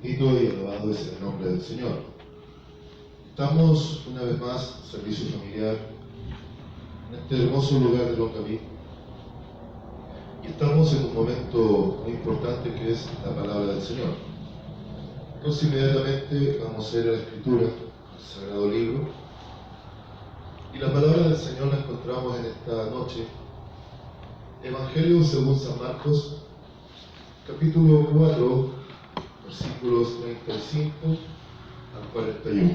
Bendito y alabado es el nombre del Señor. Estamos una vez más en servicio familiar en este hermoso lugar de Longaví y estamos en un momento muy importante que es la palabra del Señor. Entonces inmediatamente vamos a ir a la Escritura, al Sagrado Libro, y la palabra del Señor la encontramos en esta noche, Evangelio según San Marcos, capítulo 4, versículos 35 al 41.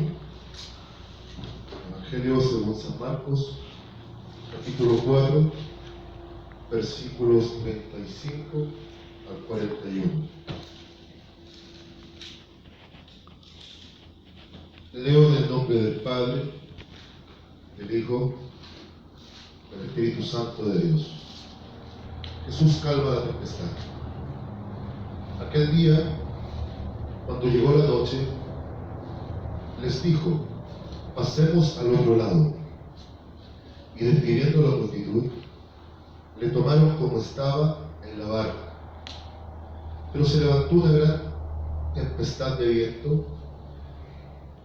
Evangelio según San Marcos, capítulo 4, versículos 35 al 41. Leo en el nombre del Padre, del Hijo, del Espíritu Santo de Dios. Jesús calma la tempestad. Aquel día, cuando llegó la noche, les dijo: pasemos al otro lado. Y despidiendo la multitud, le tomaron como estaba en la barca. Pero se levantó una gran tempestad de viento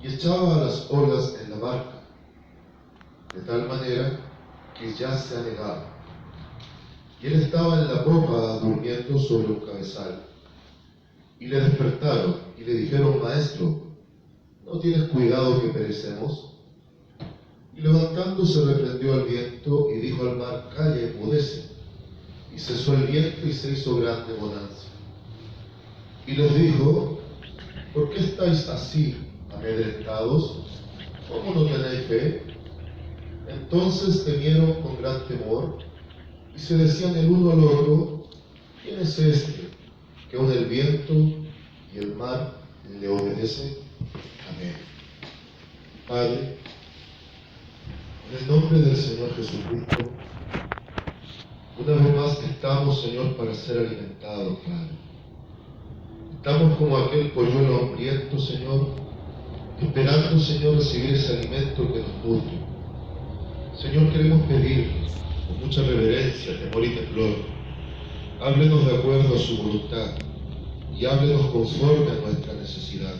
y echaba a las olas en la barca, de tal manera que ya se anegaba. Y él estaba en la popa durmiendo sobre un cabezal. Y le despertaron y le dijeron: Maestro, ¿no tienes cuidado que perecemos? Y levantándose reprendió al viento y dijo al mar: Calla, enmudece. Y cesó el viento y se hizo grande bonanza. Y les dijo: ¿por qué estáis así amedrentados? ¿Cómo no tenéis fe? Entonces temieron con gran temor y se decían el uno al otro: ¿quién es este que aun el viento y el mar le obedecen? Amén. Padre, en el nombre del Señor Jesucristo, una vez más estamos, Señor, para ser alimentados, Padre. Estamos como aquel polluelo hambriento, Señor, esperando, Señor, recibir ese alimento que nos nutre. Señor, queremos pedir con mucha reverencia, temor y temblor: háblenos de acuerdo a su voluntad y háblenos conforme a nuestra necesidad.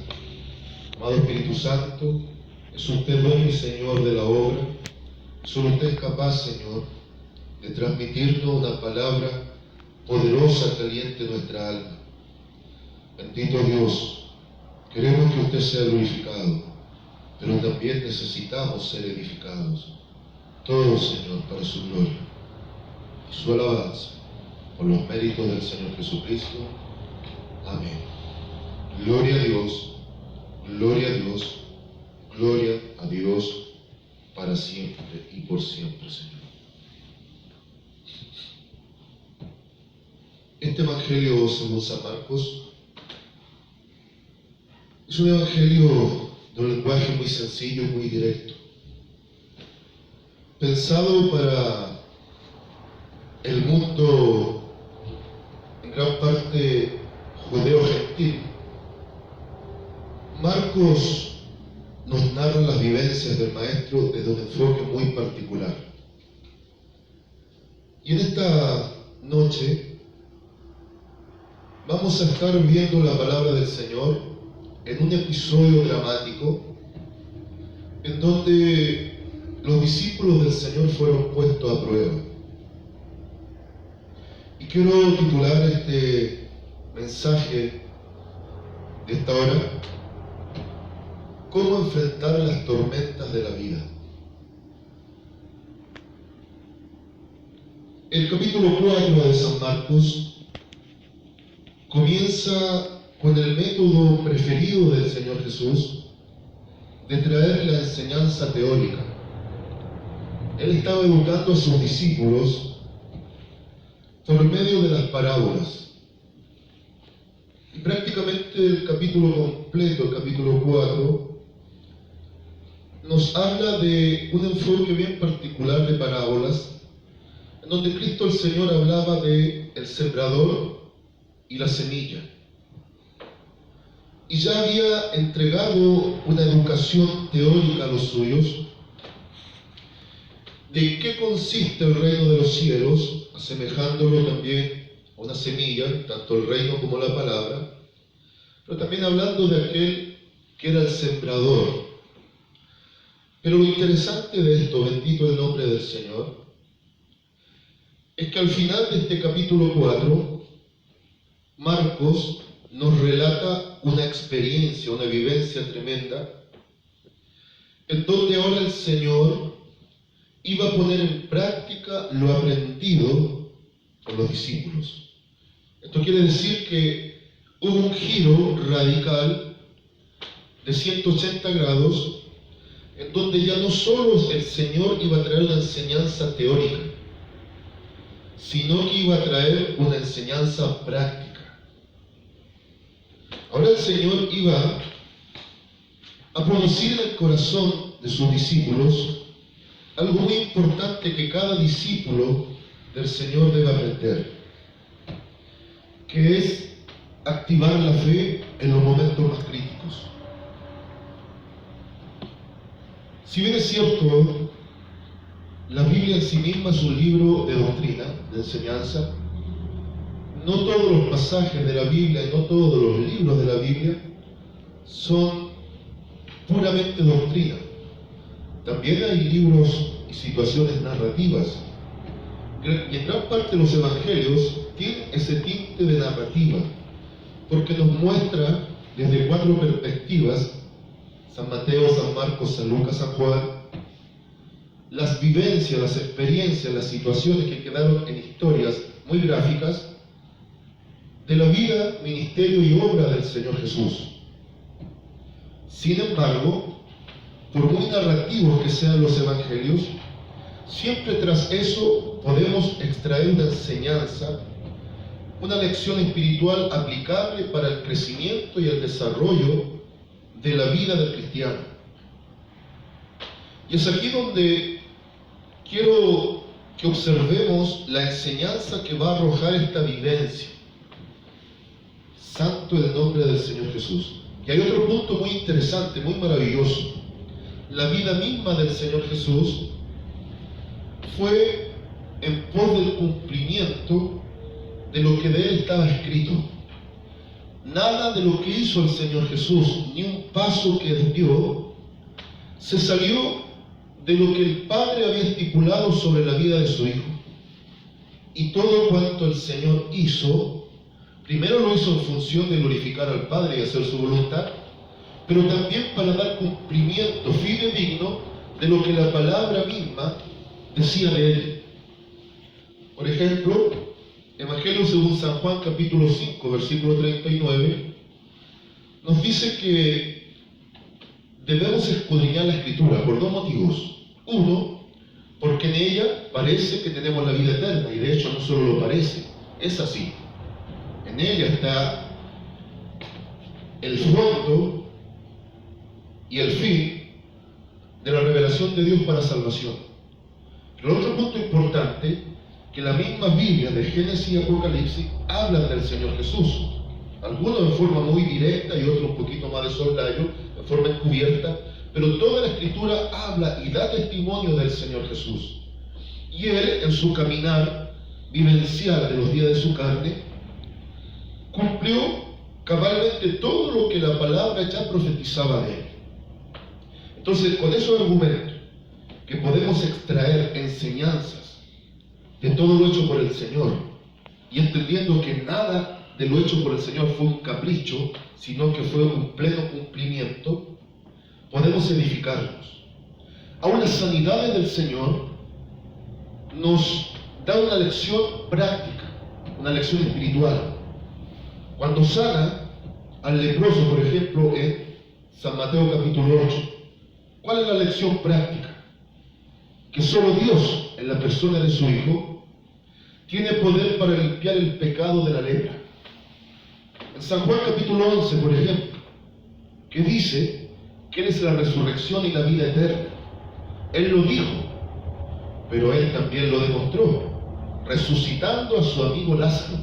Amado Espíritu Santo, es usted dueño y Señor de la obra. Solo usted es capaz, Señor, de transmitirnos una palabra poderosa que aliente nuestra alma. Bendito Dios, queremos que usted sea glorificado, pero también necesitamos ser edificados. Todo, Señor, para su gloria y su alabanza, por los méritos del Señor Jesucristo. Amén. Gloria a Dios, gloria a Dios, gloria a Dios para siempre y por siempre, Señor. Este Evangelio según San Marcos es un evangelio de un lenguaje muy sencillo y muy directo, pensado para el mundo en gran parte judeo-gentil. Marcos nos narra las vivencias del Maestro desde un enfoque muy particular. Y en esta noche vamos a estar viendo la palabra del Señor en un episodio dramático en donde los discípulos del Señor fueron puestos a prueba. Y quiero titular este mensaje de esta hora: ¿cómo enfrentar las tormentas de la vida? El capítulo 4 de San Marcos comienza con el método preferido del Señor Jesús de traer la enseñanza teórica. Él estaba educando a sus discípulos por medio de las parábolas. Y prácticamente el capítulo completo, el capítulo 4, nos habla de un enfoque bien particular de parábolas, en donde Cristo el Señor hablaba de el sembrador y la semilla. Y ya había entregado una educación teórica a los suyos de qué consiste el reino de los cielos, asemejándolo también a una semilla, tanto el reino como la palabra, pero también hablando de aquel que era el sembrador. Pero lo interesante de esto, bendito el nombre del Señor, es que al final de este capítulo 4, Marcos nos relata una experiencia, una vivencia tremenda, en donde ahora el Señor iba a poner en práctica lo aprendido por los discípulos. Esto quiere decir que hubo un giro radical de 180 grados, en donde ya no solo el Señor iba a traer una enseñanza teórica, sino que iba a traer una enseñanza práctica. Ahora el Señor iba a producir en el corazón de sus discípulos algo muy importante que cada discípulo del Señor debe aprender, que es activar la fe en los momentos más críticos. Si bien es cierto, la Biblia en sí misma es un libro de doctrina, de enseñanza, no todos los pasajes de la Biblia y no todos los libros de la Biblia son puramente doctrina. También hay libros y situaciones narrativas, y en gran parte los evangelios tienen ese tinte de narrativa, porque nos muestra desde 4 perspectivas: San Mateo, San Marcos, San Lucas, San Juan, las vivencias, las experiencias, las situaciones que quedaron en historias muy gráficas de la vida, ministerio y obra del Señor Jesús. Sin embargo, por muy narrativos que sean los evangelios, siempre tras eso podemos extraer una enseñanza, una lección espiritual aplicable para el crecimiento y el desarrollo de la vida del cristiano. Y es aquí donde quiero que observemos la enseñanza que va a arrojar esta vivencia. Santo el nombre del Señor Jesús. Y hay otro punto muy interesante, muy maravilloso. La vida misma del Señor Jesús fue en pos del cumplimiento de lo que de Él estaba escrito. Nada de lo que hizo el Señor Jesús, ni un paso que dio, se salió de lo que el Padre había estipulado sobre la vida de su Hijo. Y todo cuanto el Señor hizo, primero lo hizo en función de glorificar al Padre y hacer su voluntad, pero también para dar cumplimiento fidedigno de lo que la palabra misma decía de Él. Por ejemplo, Evangelio según San Juan capítulo 5, versículo 39, nos dice que debemos escudriñar la Escritura por 2 motivos. Uno, porque en ella parece que tenemos la vida eterna, y de hecho no solo lo parece, es así. En ella está el fondo y el fin de la revelación de Dios para salvación. Pero otro punto importante, que la misma Biblia de Génesis y Apocalipsis hablan del Señor Jesús, algunos en forma muy directa y otros un poquito más de soslayo, en forma encubierta, pero toda la Escritura habla y da testimonio del Señor Jesús. Y Él, en su caminar vivencial de los días de su carne, cumplió cabalmente todo lo que la palabra ya profetizaba de Él. Entonces, con esos argumentos, que podemos extraer enseñanzas de todo lo hecho por el Señor, y entendiendo que nada de lo hecho por el Señor fue un capricho, sino que fue un pleno cumplimiento, podemos edificarnos. Aún las sanidades del Señor nos da una lección práctica, una lección espiritual. Cuando sana al leproso, por ejemplo, en San Mateo capítulo 8, ¿cuál es la lección práctica? Que solo Dios, en la persona de su Hijo, tiene poder para limpiar el pecado de la lepra. En San Juan capítulo 11, por ejemplo, que dice que Él es la resurrección y la vida eterna. Él lo dijo, pero Él también lo demostró, resucitando a su amigo Lázaro.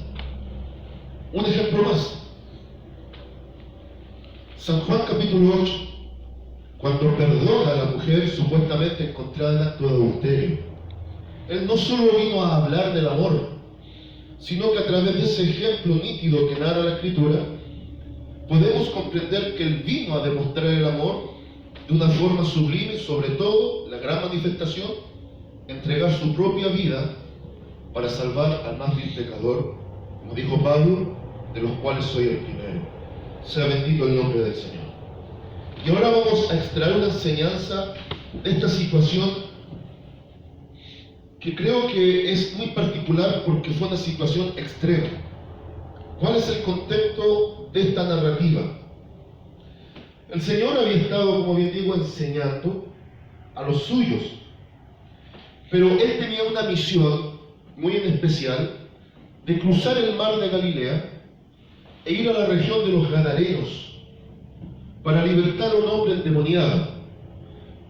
Un ejemplo más. San Juan capítulo 8, cuando perdona a la mujer supuestamente encontrada en acto de adulterio, Él no solo vino a hablar del amor, sino que a través de ese ejemplo nítido que narra la Escritura, podemos comprender que Él vino a demostrar el amor de una forma sublime y sobre todo la gran manifestación, entregar su propia vida para salvar al más vil pecador, como dijo Pablo, de los cuales soy el primero. Sea bendito el nombre del Señor. Y ahora vamos a extraer una enseñanza de esta situación que creo que es muy particular porque fue una situación extrema. ¿Cuál es el contexto de esta narrativa? El Señor había estado, como bien digo, enseñando a los suyos, pero Él tenía una misión muy en especial de cruzar el mar de Galilea e ir a la región de los Gadarenos para libertar a un hombre endemoniado.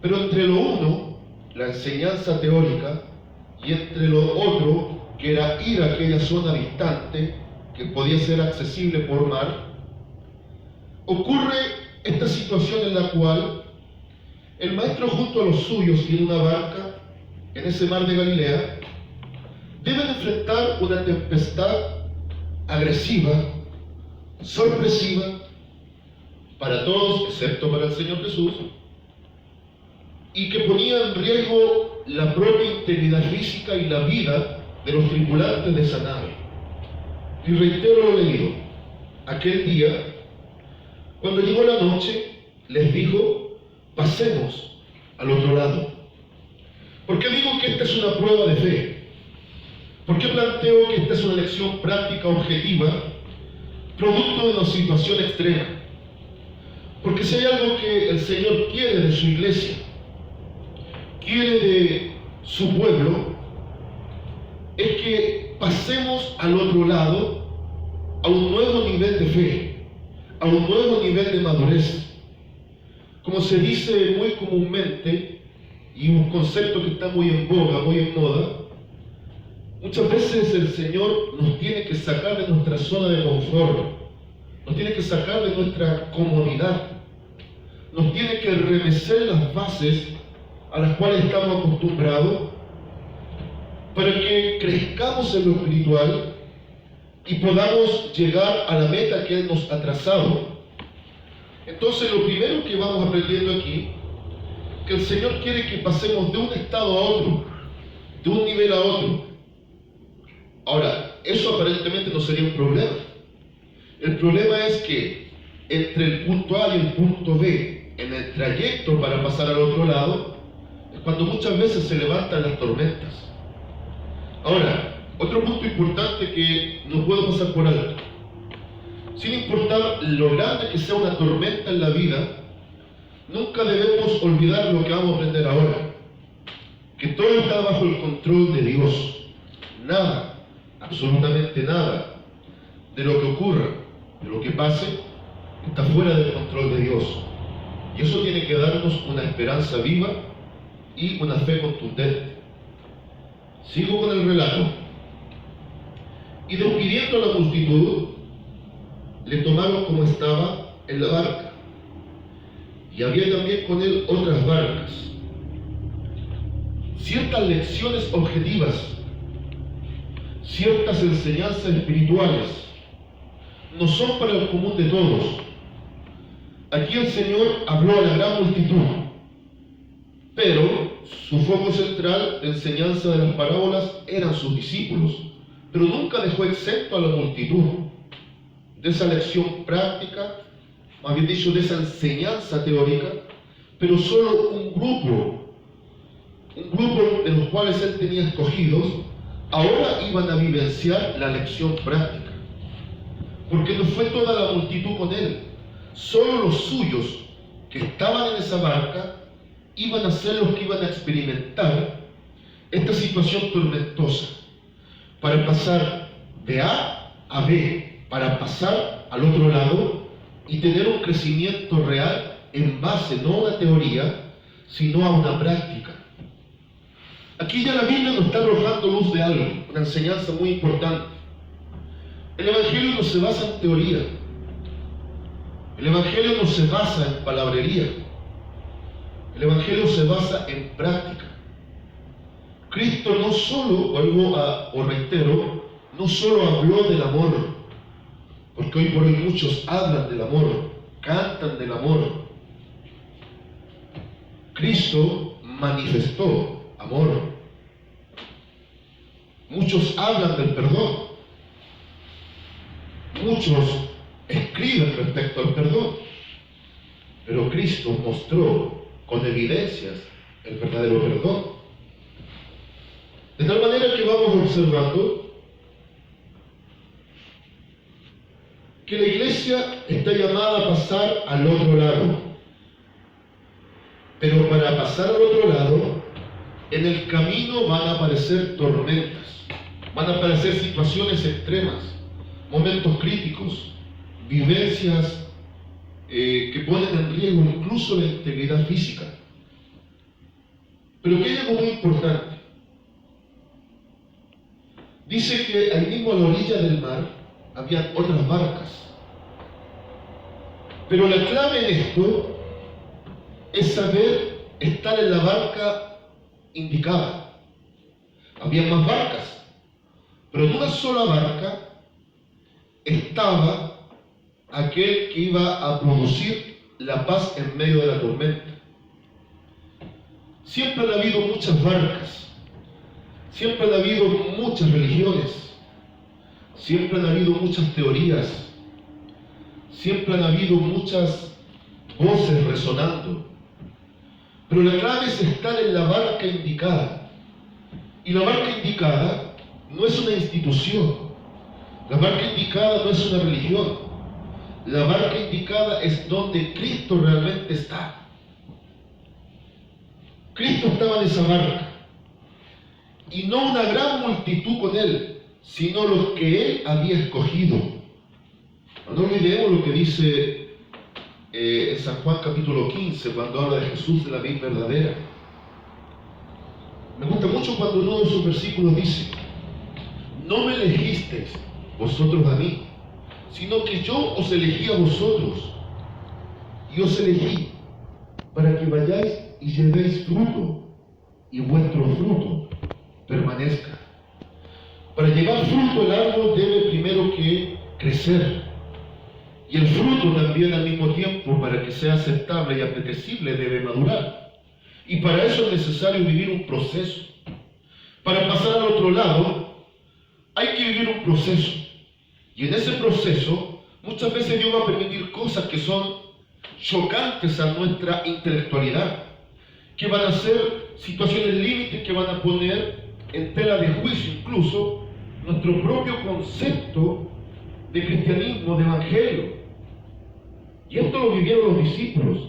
Pero entre lo uno, la enseñanza teórica, y entre lo otro, que era ir a aquella zona distante que podía ser accesible por mar, ocurre esta situación en la cual el maestro junto a los suyos y en una barca en ese mar de Galilea deben enfrentar una tempestad agresiva, sorpresiva para todos excepto para el Señor Jesús, y que ponía en riesgo la propia integridad física y la vida de los tripulantes de esa nave. Y reitero lo leído. Aquel día, cuando llegó la noche, les dijo: pasemos al otro lado. ¿Por qué digo que esta es una prueba de fe? ¿Por qué planteo que esta es una lección práctica objetiva, producto de una situación extrema? Porque si hay algo que el Señor quiere de su iglesia, quiere de su pueblo, es que pasemos al otro lado a un nuevo nivel de fe, a un nuevo nivel de madurez. Como se dice muy comúnmente, y un concepto que está muy en boga, muy en moda, muchas veces el Señor nos tiene que sacar de nuestra zona de confort, nos tiene que sacar de nuestra comodidad, nos tiene que remecer las bases a las cuales estamos acostumbrados para que crezcamos en lo espiritual y podamos llegar a la meta que Él nos ha trazado. Entonces, lo primero que vamos aprendiendo aquí, que el Señor quiere que pasemos de un estado a otro, de un nivel a otro. Ahora, eso aparentemente no sería un problema. El problema es que entre el punto A y el punto B, en el trayecto para pasar al otro lado, es cuando muchas veces se levantan las tormentas. Ahora, otro punto importante que no puedo pasar por alto. Sin importar lo grande que sea una tormenta en la vida, nunca debemos olvidar lo que vamos a aprender ahora. Que todo está bajo el control de Dios. Nada, absolutamente nada, de lo que ocurra, de lo que pase, está fuera del control de Dios. Y eso tiene que darnos una esperanza viva y una fe contundente. Sigo con el relato. Y despidiendo a la multitud, le tomaron como estaba en la barca. Y había también con él otras barcas. Ciertas lecciones objetivas, ciertas enseñanzas espirituales, no son para el común de todos. Aquí el Señor habló a la gran multitud, pero su foco central de enseñanza de las parábolas eran sus discípulos, pero nunca dejó exento a la multitud de esa lección práctica, más bien dicho, de esa enseñanza teórica, pero solo un grupo de los cuales él tenía escogidos, ahora iban a vivenciar la lección práctica, porque no fue toda la multitud con él, solo los suyos que estaban en esa barca iban a ser los que iban a experimentar esta situación tormentosa, para pasar de A a B, para pasar al otro lado y tener un crecimiento real en base no a una teoría, sino a una práctica. Aquí ya la Biblia nos está arrojando luz de algo, una enseñanza muy importante. El Evangelio no se basa en teoría, el Evangelio no se basa en palabrería, el Evangelio se basa en práctica. Cristo no solo, reitero, no solo habló del amor, Porque hoy por hoy muchos hablan del amor, cantan del amor. Cristo manifestó amor. Muchos hablan del perdón. Muchos escriben respecto al perdón. Pero Cristo mostró con evidencias el verdadero perdón. De tal manera que vamos observando que la iglesia está llamada a pasar al otro lado. Pero para pasar al otro lado, en el camino van a aparecer tormentas, van a aparecer situaciones extremas, momentos críticos, vivencias que ponen en riesgo incluso la integridad física. Pero que hay algo muy importante. Dice que ahí mismo a la orilla del mar había otras barcas. Pero la clave en esto es saber estar en la barca indicada. Había más barcas, pero en una sola barca estaba aquel que iba a producir la paz en medio de la tormenta. Siempre han habido muchas barcas, siempre han habido muchas religiones, siempre han habido muchas teorías, siempre han habido muchas voces resonando. Pero la clave es estar en la barca indicada. Y la barca indicada no es una institución. La barca indicada no es una religión. La barca indicada es donde Cristo realmente está. Cristo estaba en esa barca. Y no una gran multitud con Él, sino los que Él había escogido. No olvidemos lo que dice en San Juan capítulo 15, cuando habla de Jesús de la vid verdadera. Me gusta mucho cuando uno de sus versículos dice: no me elegisteis vosotros a mí, sino que yo os elegí a vosotros, y os elegí para que vayáis y llevéis fruto, y vuestro fruto permanezca. Para llevar fruto el árbol debe primero que crecer, y el fruto también al mismo tiempo, para que sea aceptable y apetecible, debe madurar. Y para eso es necesario vivir un proceso. Para pasar al otro lado hay que vivir un proceso. Y en ese proceso muchas veces Dios va a permitir cosas que son chocantes a nuestra intelectualidad, que van a ser situaciones límites que van a poner en tela de juicio incluso nuestro propio concepto de cristianismo, de evangelio. Y esto lo vivieron los discípulos.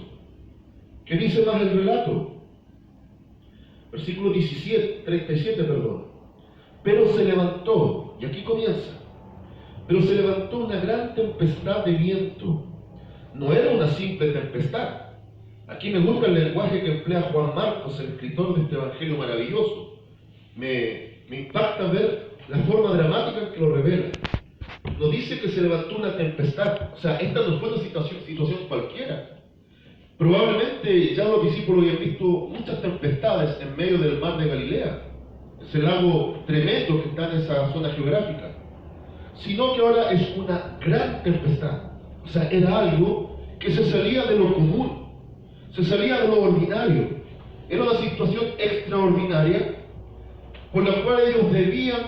¿Qué dice más el relato? Versículo 37, perdón. Pero se levantó, y aquí comienza, pero se levantó una gran tempestad de viento. No era una simple tempestad. Aquí me gusta el lenguaje que emplea Juan Marcos, el escritor de este evangelio maravilloso. Me impacta ver la forma dramática en que lo revela. No dice que se levantó una tempestad. O sea, esta no fue una situación cualquiera. Probablemente ya los discípulos habían visto muchas tempestades en medio del mar de Galilea, ese lago tremendo que está en esa zona geográfica, sino que ahora es una gran tempestad. O sea, era algo que se salía de lo común, se salía de lo ordinario. Era una situación extraordinaria por la cual ellos debían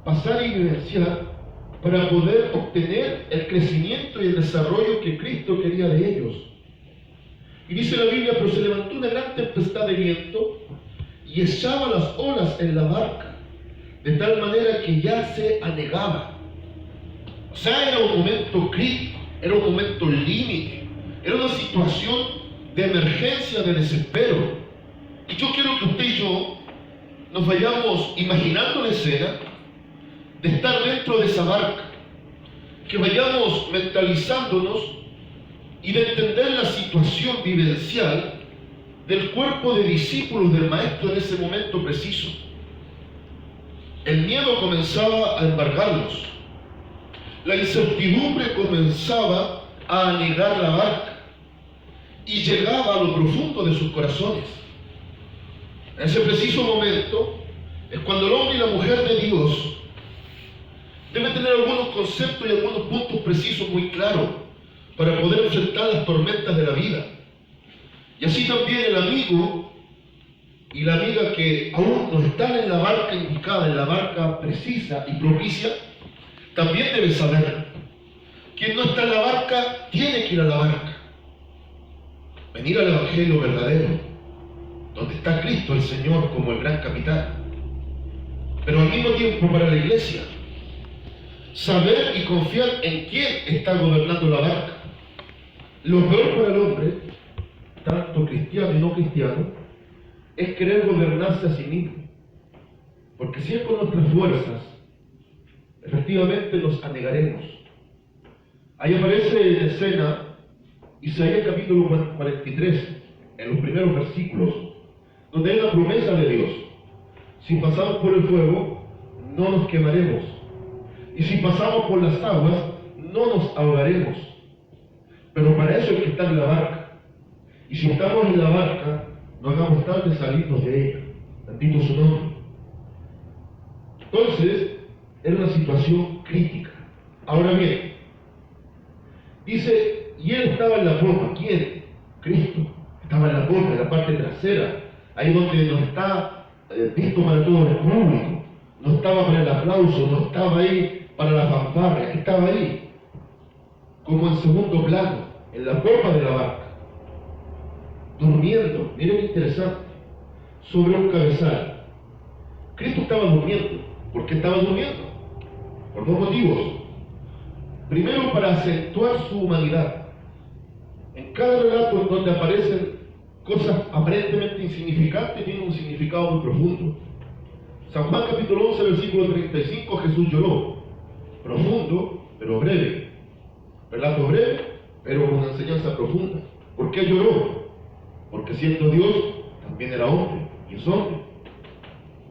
pasar y vivenciar para poder obtener el crecimiento y el desarrollo que Cristo quería de ellos. Y dice la Biblia: pero se levantó una gran tempestad de viento y echaba las olas en la barca, de tal manera que ya se anegaba. O sea, era un momento crítico, era un momento límite, era una situación de emergencia, de desespero. Y yo quiero que usted y yo nos vayamos imaginando la escena de estar dentro de esa barca, que vayamos mentalizándonos y de entender la situación vivencial del cuerpo de discípulos del Maestro en ese momento preciso. El miedo comenzaba a embargarlos, la incertidumbre comenzaba a anegar la barca y llegaba a lo profundo de sus corazones. En ese preciso momento es cuando el hombre y la mujer de Dios Debe tener algunos conceptos y algunos puntos precisos muy claros para poder enfrentar las tormentas de la vida. Y así también el amigo y la amiga que aún no están en la barca indicada, en la barca precisa y propicia, también debe saber. Quien no está en la barca tiene que ir a la barca. Venir al Evangelio verdadero, donde está Cristo el Señor como el gran capitán. Pero al mismo tiempo para la iglesia, saber y confiar en quién está gobernando la barca. Lo peor para el hombre, tanto cristiano y no cristiano, es querer gobernarse a sí mismo. Porque si es con nuestras fuerzas, efectivamente nos anegaremos. Ahí aparece en escena Isaías capítulo 43, en los primeros versículos, donde hay una promesa de Dios. Si pasamos por el fuego, no nos quemaremos. Y si pasamos por las aguas, no nos ahogaremos. Pero para eso hay que estar en la barca. Y si estamos en la barca, no hagamos tarde salirnos de ella. Bendito su nombre. Entonces, era una situación crítica. Ahora bien, dice, y él estaba en la popa. ¿Quién? Cristo. Estaba en la popa, en la parte trasera, ahí donde no está visto para todo el público. No estaba para el aplauso, no estaba ahí para la fanfarria, estaba ahí, como en segundo plano, en la popa de la barca, durmiendo. Miren qué interesante, sobre un cabezal. Cristo estaba durmiendo. ¿Por qué estaba durmiendo? Por dos motivos. Primero, para acentuar su humanidad. En cada relato en donde aparecen cosas aparentemente insignificantes, tienen un significado muy profundo. San Juan capítulo 11, versículo 35, Jesús lloró. Profundo, pero breve. Relato breve, pero con una enseñanza profunda. ¿Por qué lloró? Porque siendo Dios, también era hombre, y es hombre.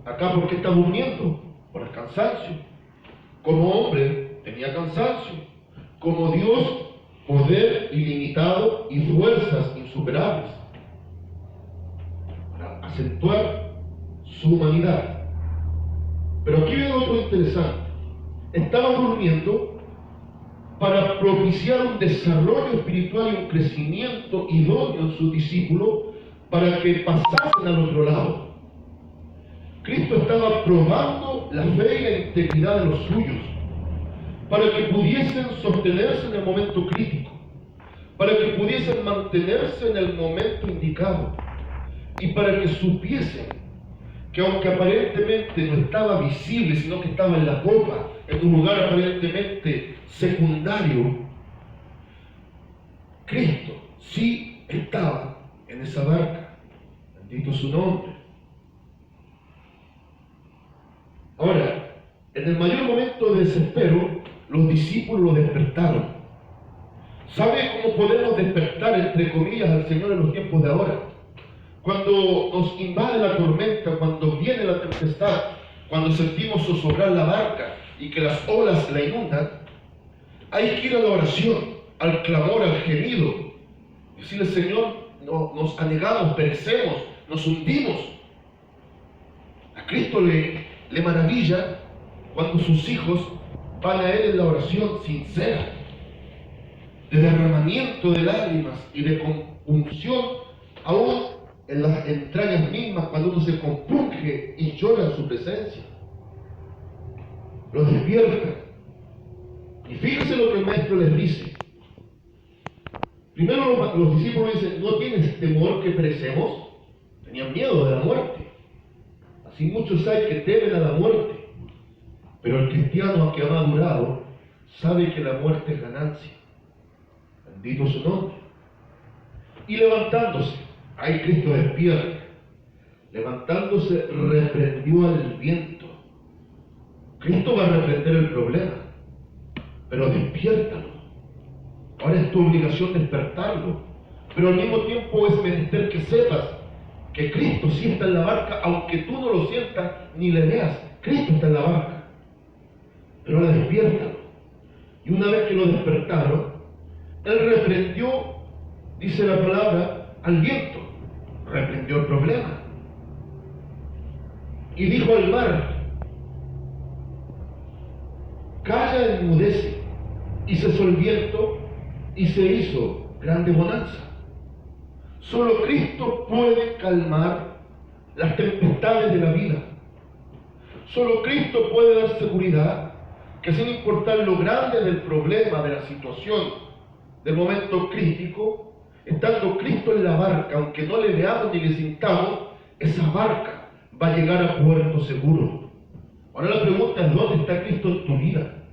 Acá, ¿por qué está durmiendo? Por el cansancio. Como hombre, tenía cansancio. Como Dios, poder ilimitado y fuerzas insuperables. Para acentuar su humanidad. Pero aquí viene otro interesante. Estaba durmiendo para propiciar un desarrollo espiritual y un crecimiento idóneo en sus discípulos para que pasasen al otro lado. Cristo estaba probando la fe y la integridad de los suyos para que pudiesen sostenerse en el momento crítico, para que pudiesen mantenerse en el momento indicado y para que supiesen que aunque aparentemente no estaba visible, sino que estaba en la popa, en un lugar aparentemente secundario, Cristo sí estaba en esa barca. Bendito su nombre. Ahora, en el mayor momento de desespero, los discípulos lo despertaron. ¿Sabe cómo podemos despertar, entre comillas, al Señor en los tiempos de ahora? Cuando nos invade la tormenta, cuando viene la tempestad, cuando sentimos zozobrar la barca y que las olas la inundan, hay que ir a la oración, al clamor, al gemido. Decirle, Señor, nos anegamos, perecemos, nos hundimos. A Cristo le maravilla cuando sus hijos van a Él en la oración sincera, de derramamiento de lágrimas y de compunción, aún en las entrañas mismas, cuando uno se compunge y llora en su presencia. Los despierta. Y fíjense lo que el maestro les dice. Primero los discípulos dicen, ¿no tienes temor que perecemos? Tenían miedo de la muerte. Así muchos hay que temen a la muerte. Pero el cristiano que ha madurado sabe que la muerte es ganancia. Bendito su nombre. Y levantándose, ahí Cristo despierta. Levantándose, reprendió al viento. Cristo va a reprender el problema, pero despiértalo. Ahora es tu obligación despertarlo, pero al mismo tiempo es menester que sepas que Cristo sí está en la barca, aunque tú no lo sientas ni le veas. Cristo está en la barca, pero ahora despiértalo. Y una vez que lo despertaron, Él reprendió, dice la palabra, al viento. Reprendió el problema. Y dijo al mar, calla, enmudece, y cesó el viento, y se hizo grande bonanza. Solo Cristo puede calmar las tempestades de la vida. Solo Cristo puede dar seguridad que, sin importar lo grande del problema, de la situación, del momento crítico, estando Cristo en la barca, aunque no le veamos ni le sintamos, esa barca va a llegar a puerto seguro. Ahora la pregunta es: ¿dónde está Cristo en tu vida?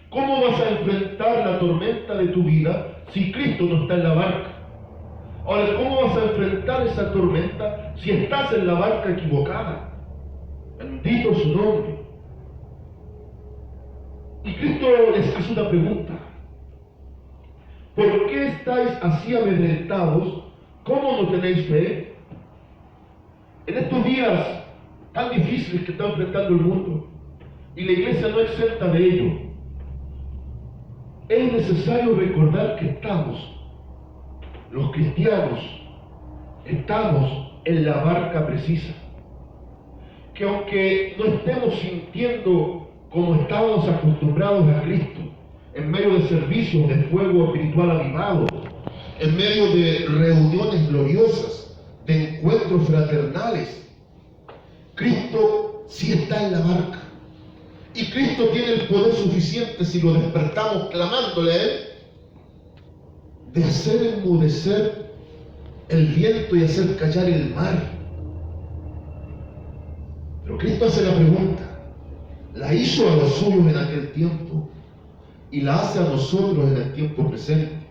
¿Cómo vas a enfrentar la tormenta de tu vida si Cristo no está en la barca? Ahora, ¿cómo vas a enfrentar esa tormenta si estás en la barca equivocada? Bendito su nombre. Y Cristo les hace una pregunta: ¿por qué estáis así amedrentados? ¿Cómo no tenéis fe? En estos días tan difíciles que está enfrentando el mundo, y la iglesia no exenta de ello, es necesario recordar que los cristianos, estamos en la barca precisa. Que aunque no estemos sintiendo como estábamos acostumbrados a Cristo, en medio de servicios de fuego espiritual avivado, en medio de reuniones gloriosas, de encuentros fraternales, Cristo sí está en la barca. Y Cristo tiene el poder suficiente, si lo despertamos clamándole a Él, de hacer enmudecer el viento y hacer callar el mar. Pero Cristo hace la pregunta, la hizo a los suyos en aquel tiempo y la hace a nosotros en el tiempo presente.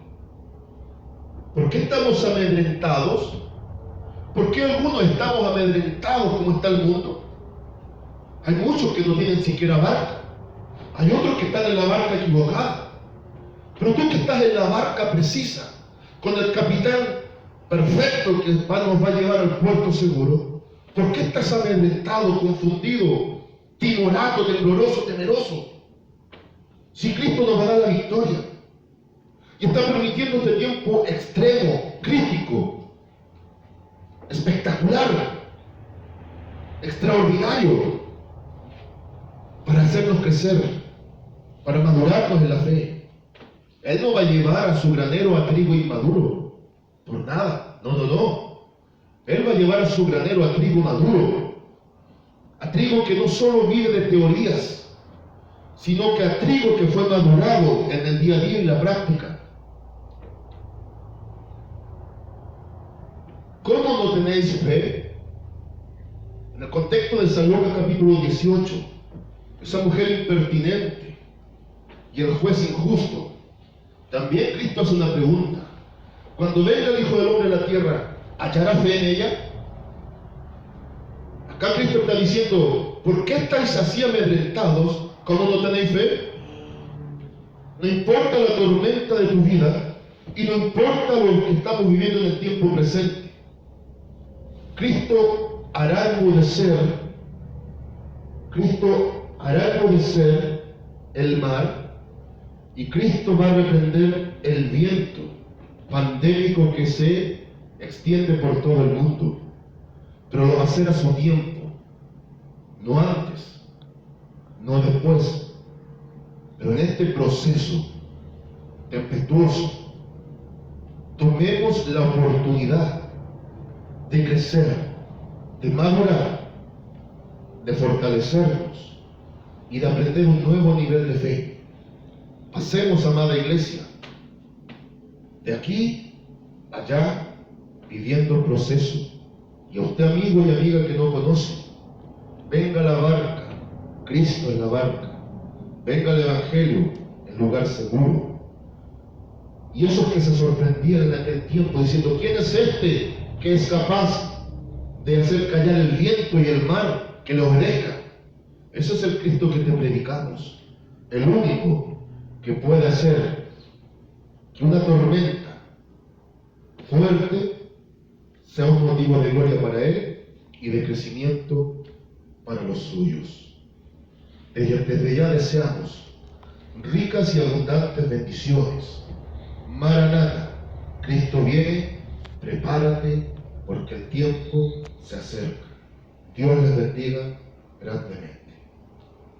¿Por qué estamos amedrentados? ¿Por qué algunos estamos amedrentados como está el mundo? Hay muchos que no tienen siquiera barca. Hay otros que están en la barca equivocada. Pero tú que estás en la barca precisa, con el capitán perfecto que nos va a llevar al puerto seguro, ¿por qué estás amedrentado, confundido, timorato, tembloroso, temeroso? Si Cristo nos va a dar la victoria y está permitiendo este tiempo extremo, crítico, espectacular, extraordinario, para hacernos crecer, para madurarnos en la fe. Él no va a llevar a su granero a trigo inmaduro, por nada, no. Él va a llevar a su granero a trigo maduro, a trigo que no solo vive de teorías, sino que a trigo que fue madurado en el día a día y la práctica. ¿Cómo no tenéis fe? En el contexto de San Lucas capítulo 18, esa mujer impertinente y el juez injusto, también Cristo hace una pregunta: cuando venga el Hijo del Hombre a la tierra, ¿hallará fe en ella? Acá Cristo está diciendo: ¿por qué estáis así amedrentados cuando no tenéis fe? No importa la tormenta de tu vida y no importa lo que estamos viviendo en el tiempo presente, Cristo hará enmudecer el mar, y Cristo va a reprender el viento pandémico que se extiende por todo el mundo. Pero lo va a hacer a su tiempo, no antes, no después. Pero en este proceso tempestuoso, tomemos la oportunidad de crecer, de madurar, de fortalecernos y de aprender un nuevo nivel de fe. Pasemos, amada iglesia, de aquí a allá, viviendo el proceso. Y a usted, amigo y amiga que no conoce, venga a la barca, Cristo en la barca, venga el Evangelio en lugar seguro. Y esos que se sorprendían en aquel tiempo diciendo: ¿quién es este que es capaz de hacer callar el viento y el mar, que le obedezca? Ese es el Cristo que te predicamos, el único que puede hacer que una tormenta fuerte sea un motivo de gloria para Él y de crecimiento para los suyos. Desde ya deseamos ricas y abundantes bendiciones. Maranata, Cristo viene, prepárate porque el tiempo se acerca. Dios les bendiga grandemente.